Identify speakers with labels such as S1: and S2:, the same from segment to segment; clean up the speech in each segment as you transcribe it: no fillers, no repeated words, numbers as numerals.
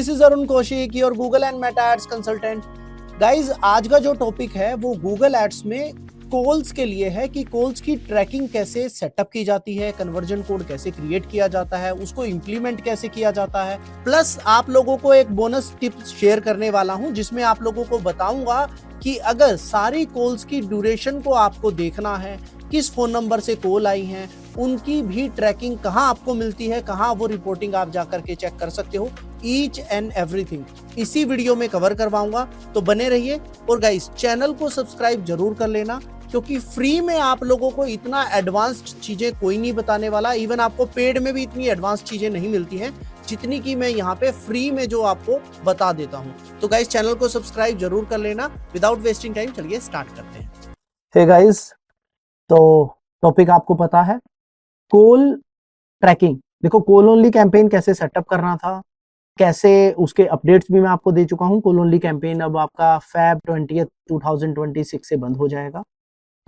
S1: This is Arun Kaushik, your Google and Meta ads consultant. Guys, आज का जो टॉपिक है वो गूगल एड्स में कॉल्स के लिए है कि कॉल्स की ट्रैकिंग कैसे सेटअप की जाती है, कन्वर्जन कोड कैसे क्रिएट किया जाता है, उसको इंप्लीमेंट कैसे किया जाता है। प्लस आप लोगों को एक बोनस टिप्स शेयर करने वाला हूं जिसमें आप लोगों को बताऊंगा कि अगर सारी कॉल्स की ड्यूरेशन को आपको देखना है, किस फोन नंबर से कॉल आई हैं, उनकी भी ट्रैकिंग कहां आपको मिलती है, कहां वो रिपोर्टिंग आप जाकर के चेक कर सकते हो, ईच एंड एवरीथिंग इसी वीडियो में कवर करवाऊंगा। तो बने रहिए और गाइस चैनल को सब्सक्राइब जरूर कर लेना, क्योंकि फ्री में आप लोगों को इतना एडवांस्ड चीजें कोई नहीं बताने वाला। इवन आपको पेड में भी इतनी एडवांस चीजें नहीं मिलती हैं जितनी की मैं यहाँ पे फ्री में जो आपको बता देता हूँ। तो गाइस चैनल को सब्सक्राइब जरूर कर लेना। विदाउट वेस्टिंग टाइम चलिए स्टार्ट करते हैं।
S2: हे गाइस, तो टॉपिक आपको पता है, कॉल ट्रैकिंग। देखो, कॉल ओनली कैंपेन कैसे सेटअप करना था, कैसे उसके अपडेट्स भी मैं आपको दे चुका हूं। कॉल ओनली कैंपेन अब आपका Feb 20th 2026 से बंद हो जाएगा।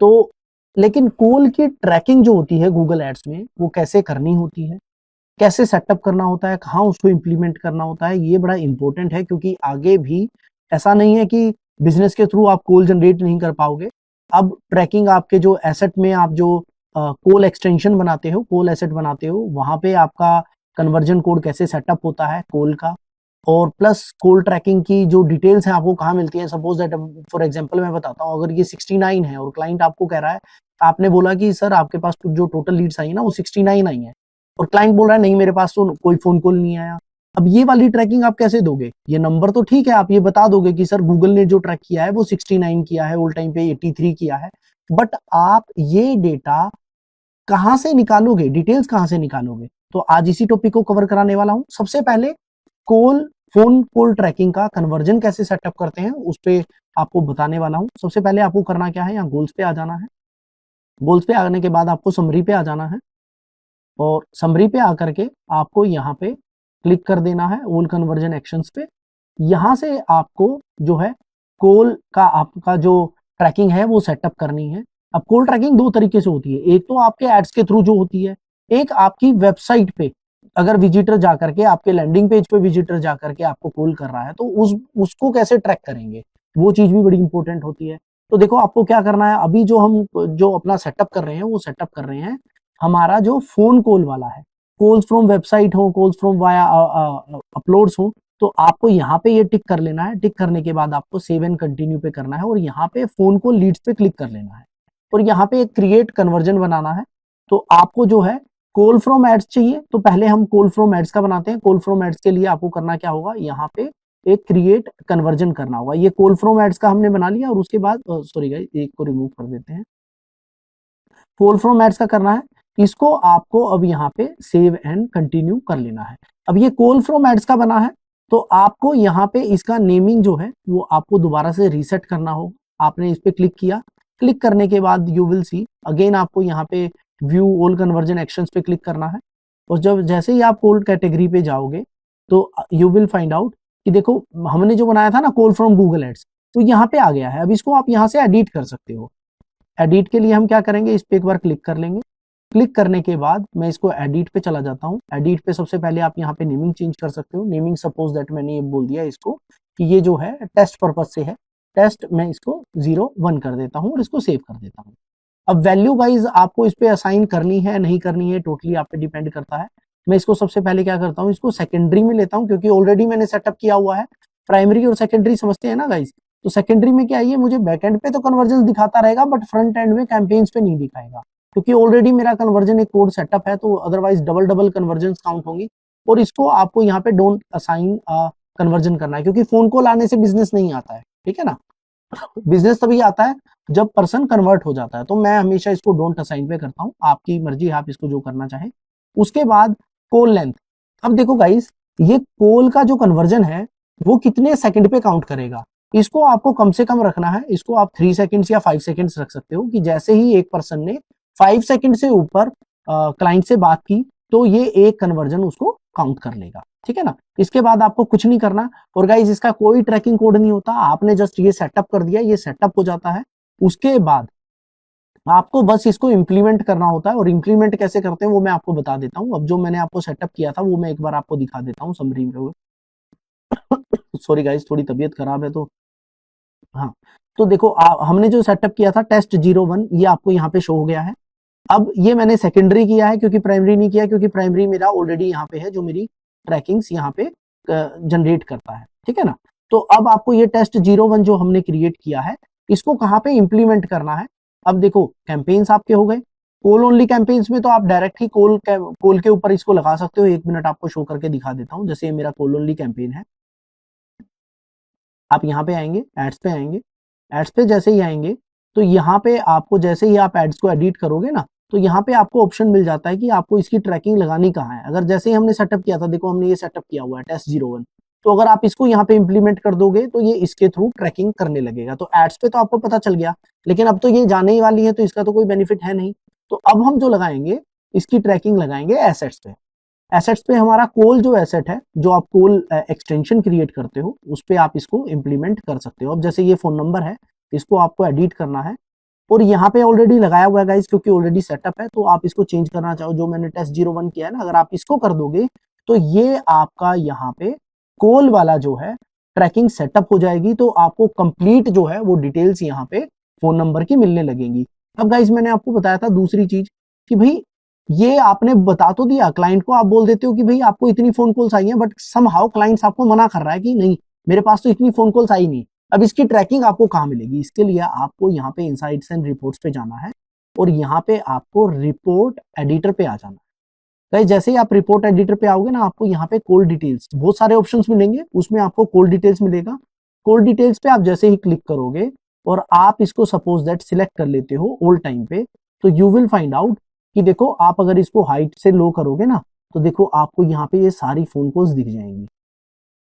S2: तो लेकिन कॉल की ट्रैकिंग जो होती है गूगल एड्स में, वो कैसे करनी होती है, कैसे सेटअप करना होता है, कहाँ उसको इंप्लीमेंट करना होता है, ये बड़ा इंपॉर्टेंट है। क्योंकि आगे भी ऐसा नहीं है कि बिजनेस के थ्रू आप कॉल जनरेट नहीं कर पाओगे। अब ट्रैकिंग आपके जो एसेट में आप जो कॉल एक्सटेंशन बनाते हो, कॉल एसेट बनाते हो, वहां पे आपका कन्वर्जन कोड कैसे सेटअप होता है कॉल का, और प्लस कॉल ट्रैकिंग की जो डिटेल्स हैं आपको कहाँ मिलती है। सपोज दैट फॉर एग्जांपल मैं बताता हूँ, अगर ये 69 है और क्लाइंट आपको कह रहा है, आपने बोला कि सर आपके पास जो टोटल लीड्स आई ना वो 69 आई है, और क्लाइंट बोल रहा है नहीं मेरे पास तो कोई फोन कॉल नहीं आया। अब ये वाली ट्रैकिंग आप कैसे दोगे? ये नंबर तो ठीक है, आप ये बता दोगे कि सर गूगल ने जो ट्रैक किया है वो 69 किया है, ऑल टाइम पे 83 किया है, बट आप ये डेटा कहां से निकालोगे, डिटेल्स कहां से निकालोगे? तो आज इसी टॉपिक को कवर कराने वाला हूं। सबसे पहले फोन कॉल ट्रैकिंग का कन्वर्जन कैसे सेटअप करते हैं उस पे आपको बताने वाला हूं। सबसे पहले आपको करना क्या है, यहाँ गोल्स पे आ जाना है। गोल्स पे आने के बाद आपको समरी पे आ जाना है, और समरी पे आकर के आपको यहाँ पे क्लिक कर देना है ऑल कन्वर्जन एक्शंस पे। यहां से आपको जो है कॉल का आपका जो ट्रैकिंग है वो सेटअप करनी है। अब कॉल ट्रैकिंग दो तरीके से होती है, एक तो आपके एड्स के थ्रू जो होती है, एक आपकी वेबसाइट पे अगर विजिटर जाकर के आपके लैंडिंग पेज पे विजिटर जाकर के आपको कॉल कर रहा है तो उसको कैसे ट्रैक करेंगे, वो चीज भी बड़ी इंपॉर्टेंट होती है। तो देखो आपको क्या करना है, अभी जो हम जो अपना सेटअप कर रहे हैं वो सेटअप कर रहे हैं हमारा जो फोन कॉल वाला है। कॉल्स फ्रॉम वेबसाइट हो, कॉल्स फ्रॉम वाया अपलोड्स हो, तो आपको यहाँ पे ये टिक कर लेना है। टिक करने के बाद आपको सेव एंड कंटिन्यू पे करना है, और यहाँ पे फोन कॉल लीड्स पे क्लिक कर लेना है, और यहाँ पे एक क्रिएट कन्वर्जन बनाना है। तो आपको जो है कॉल फ्रॉम एड्स चाहिए, तो पहले हम कॉल फ्रॉम एड्स का बनाते हैं। कॉल फ्रॉम एड्स के लिए आपको करना क्या होगा, यहाँ पे एक क्रिएट कन्वर्जन करना होगा। ये कॉल फ्रॉम एड्स का हमने बना लिया, और उसके बाद सॉरी गाइस, एक को रिमूव कर देते हैं। कॉल फ्रॉम एड्स का करना है, इसको आपको अब यहाँ पे सेव एंड कंटिन्यू कर लेना है। अब ये कॉल फ्रॉम एड्स का बना है, तो आपको यहाँ पे इसका नेमिंग जो है वो आपको दोबारा से रीसेट करना होगा। आपने इस पे क्लिक किया, क्लिक करने के बाद यू विल सी अगेन आपको यहाँ पे व्यू ऑल कन्वर्जन एक्शंस पे क्लिक करना है, और जब जैसे ही आप कॉल कैटेगरी पे जाओगे तो यू विल फाइंड आउट कि देखो हमने जो बनाया था ना कॉल फ्रॉम गूगल एड्स, तो यहाँ पे आ गया है। अब इसको आप यहाँ से एडिट कर सकते हो। एडिट के लिए हम क्या करेंगे, इस पे एक बार क्लिक कर लेंगे। क्लिक करने के बाद मैं इसको एडिट पे चला जाता हूँ। एडिट पे सबसे पहले आप यहाँ पे नेमिंग चेंज कर सकते हो। नेमिंग सपोज दैट मैंने ये बोल दिया इसको कि ये जो है टेस्ट पर्पज से है, टेस्ट, मैं इसको 01 कर देता हूँ और इसको सेव कर देता हूँ। अब वैल्यू वाइज आपको इस पे असाइन करनी है नहीं करनी है, टोटली आप पे डिपेंड करता है। मैं इसको सबसे पहले क्या करता हूँ, इसको सेकेंडरी में लेता हूँ, क्योंकि ऑलरेडी मैंने सेटअप किया हुआ है। प्राइमरी और सेकेंडरी समझते हैं ना गाइस, तो सेकेंडरी में क्या है, मुझे बैकएंड पे तो कन्वर्जन दिखाता रहेगा बट फ्रंट एंड में कैंपेन्स पे नहीं दिखाएगा, क्योंकि ऑलरेडी मेरा कन्वर्जन एक कोड सेटअप है। तो otherwise double double conversion count होंगी, और इसको आपको यहाँ पे डोंट असाइन कन्वर्जन करना है, क्योंकि फोन कॉल आने से बिजनेस नहीं आता है, ठीक है ना। बिजनेस तभी आता है जब पर्सन कन्वर्ट हो जाता है। तो मैं हमेशा इसको डोंट असाइन पे करता हूँ, आपकी मर्जी है, आप इसको जो करना चाहें। उसके बाद कॉल लेंथ। अब देखो गाइस, ये कॉल का जो कन्वर्जन है वो कितने सेकंड पे काउंट करेगा, इसको आपको कम से कम रखना है। इसको आप 3 सेकंड्स या 5 सेकंड्स रख सकते हो, कि जैसे ही एक पर्सन ने 5 सेकंड से ऊपर क्लाइंट से बात की तो ये एक कन्वर्जन उसको काउंट कर लेगा, ठीक है ना। इसके बाद आपको कुछ नहीं करना, और गाइज इसका कोई ट्रैकिंग कोड नहीं होता, आपने जस्ट ये सेटअप कर दिया, ये सेटअप हो जाता है। उसके बाद आपको बस इसको इंप्लीमेंट करना होता है, और इंप्लीमेंट कैसे करते हैं वो मैं आपको बता देता हूँ। अब जो मैंने आपको सेटअप किया था वो मैं एक बार आपको दिखा देता हूँ समरी में। सॉरी गाइस, थोड़ी तबीयत खराब है तो हाँ। तो देखो हमने जो सेटअप किया था टेस्ट 01, ये आपको यहाँ पे शो हो गया है। अब ये मैंने सेकेंडरी किया है क्योंकि प्राइमरी नहीं किया, क्योंकि प्राइमरी मेरा ऑलरेडी यहाँ पे है जो मेरी ट्रैकिंग्स यहाँ पे जनरेट करता है, ठीक है ना। तो अब आपको ये टेस्ट 01 जो हमने क्रिएट किया है, इसको कहाँ पे इंप्लीमेंट करना है। अब देखो कैंपेन्स आपके हो गए। कॉल ओनली कैंपेन्स में तो आप डायरेक्ट ही कॉल के ऊपर इसको लगा सकते हो। 1 मिनट आपको शो करके दिखा देता हूँ। जैसे ये मेरा कॉल ओनली कैंपेन है, आप यहाँ पे आएंगे, एड्स पे आएंगे। एड्स पे जैसे ही आएंगे तो यहाँ पे आपको जैसे ही आप एड्स को एडिट करोगे ना, तो यहाँ पे आपको ऑप्शन मिल जाता है कि आपको इसकी ट्रैकिंग लगानी कहाँ है। अगर जैसे ही हमने सेटअप किया था, देखो हमने ये सेटअप किया हुआ है टेस्ट 01, तो अगर आप इसको यहाँ पे इंप्लीमेंट कर दोगे तो ये इसके थ्रू ट्रैकिंग करने लगेगा। तो एड्स पे तो आपको पता चल गया, लेकिन अब तो ये जाने ही वाली है तो इसका तो कोई बेनिफिट है नहीं। तो अब हम जो लगाएंगे, इसकी ट्रैकिंग लगाएंगे एसेट्स पे। एसेट्स पे हमारा कोल जो एसेट है, जो आप कोल एक्सटेंशन क्रिएट करते हो, उस पे आप इसको इंप्लीमेंट कर सकते हो। अब जैसे ये फोन नंबर है, इसको आपको एडिट करना है और यहाँ पे ऑलरेडी लगाया हुआ है गाइस, क्योंकि ऑलरेडी सेटअप है। तो आप इसको चेंज करना चाहो, जो मैंने टेस्ट 01 किया है ना, अगर आप इसको कर दोगे तो ये आपका यहाँ पे कोल वाला जो है ट्रैकिंग सेटअप हो जाएगी। तो आपको कंप्लीट जो है वो डिटेल्स यहाँ पे फोन नंबर की मिलने लगेंगी। अब गाइस मैंने आपको बताया था दूसरी चीज कि भाई ये आपने बता तो दिया क्लाइंट को, आप बोल देते हो कि भाई आपको इतनी फोन कॉल्स आई हैं, बट समहाउ क्लाइंट्स आपको मना कर रहा है कि नहीं मेरे पास तो इतनी फोन कॉल्स आई नहीं। अब इसकी ट्रैकिंग आपको कहाँ मिलेगी? इसके लिए आपको यहाँ पे इनसाइट्स एंड रिपोर्ट्स पे जाना है और यहाँ पे आपको रिपोर्ट एडिटर पे आ जाना है। जैसे ही आप रिपोर्ट एडिटर पे आओगे ना, आपको यहाँ पे कॉल डिटेल्स बहुत सारे ऑप्शंस मिलेंगे, उसमें आपको कॉल डिटेल्स मिलेगा। कॉल डिटेल्स पे आप जैसे ही क्लिक करोगे और आप इसको सपोज दैट सिलेक्ट कर लेते हो ऑल टाइम पे, तो यू विल फाइंड आउट कि देखो आप अगर इसको हाइट से लो करोगे ना, तो देखो आपको यहाँ पे ये सारी फोन कॉल्स दिख जाएंगी।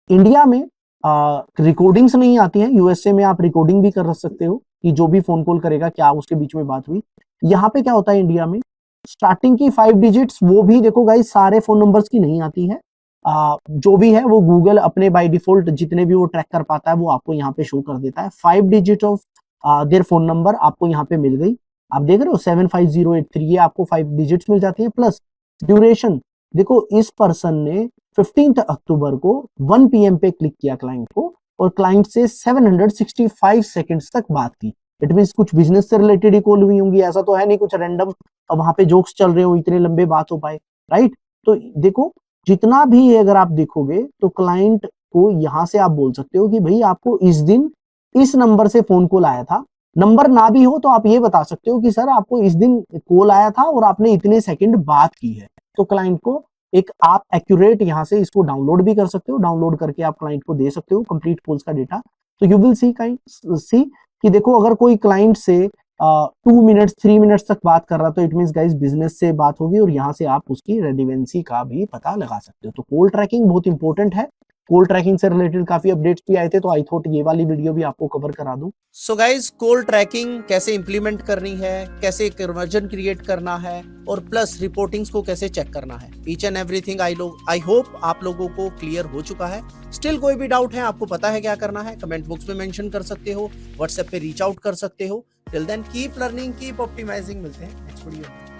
S2: इंडिया में रिकॉर्डिंग्स नहीं आती हैं, यूएसए में आप रिकॉर्डिंग भी कर सकते हो कि जो भी फोन कॉल करेगा क्या उसके बीच में बात हुई। यहाँ पे क्या होता है इंडिया में, स्टार्टिंग की 5 डिजिट्स वो भी देखो गाइस सारे फोन नंबर्स की नहीं आती है। जो भी है वो गूगल अपने बाय डिफॉल्ट जितने भी वो ट्रैक कर पाता है वो आपको यहाँ पे शो कर देता है। 5 digit of their phone number आपको यहाँ पे मिल गई। आप देख रहे हो 75083, ये आपको 5 डिजिट्स मिल जाती है। प्लस ड्यूरेशन, देखो इस पर्सन ने 15 अक्टूबर को 1 PM पे क्लिक किया क्लाइंट को और क्लाइंट से 765 सेकंड्स तक बात की। इट मींस कुछ बिजनेस से रिलेटेड ही कॉल हुई होंगी, ऐसा तो है नहीं कुछ रैंडम वहां पे जोक्स चल रहे हो इतने लंबे बात हो पाए, राइट। तो देखो जितना भी है अगर आप देखोगे तो क्लाइंट को यहां से आप बोल सकते हो कि भाई आपको इस दिन इस नंबर से फोन कॉल आया था। नंबर ना भी हो तो आप ये बता सकते हो कि सर आपको इस दिन कॉल आया था और आपने इतने सेकंड बात की है। तो क्लाइंट को एक आप एक्यूरेट यहां से इसको डाउनलोड भी कर सकते हो, डाउनलोड करके आप क्लाइंट को दे सकते हो कंप्लीट कॉल्स का डेटा। तो यू विल सी कि देखो अगर कोई क्लाइंट से 2 मिनट्स 3 मिनट्स तक बात कर रहा तो इट मींस गाइस बिजनेस से बात होगी और यहाँ से आप उसकी रेलिवेंसी का भी पता लगा सकते हो। तो कॉल ट्रैकिंग बहुत इंपॉर्टेंट है। कॉल ट्रैकिंग से रिलेटेड काफी अपडेट्स भी आए थे, तो आई थॉट ये वाली वीडियो भी आपको कवर करा दूं।
S1: सो गाइज कॉल ट्रैकिंग कैसे इंप्लीमेंट करनी है, कैसे कन्वर्जन क्रिएट करना है और प्लस रिपोर्टिंग्स को कैसे चेक करना है, each and everything I hope आप लोगों को क्लियर हो चुका है। स्टिल कोई भी डाउट है, आपको पता है क्या करना है, कमेंट बॉक्स में मेंशन कर सकते हो, व्हाट्सएप पे रीच आउट कर सकते हो। Till then keep learning, keep optimising. मिलते हैं नेक्स्ट वीडियो में।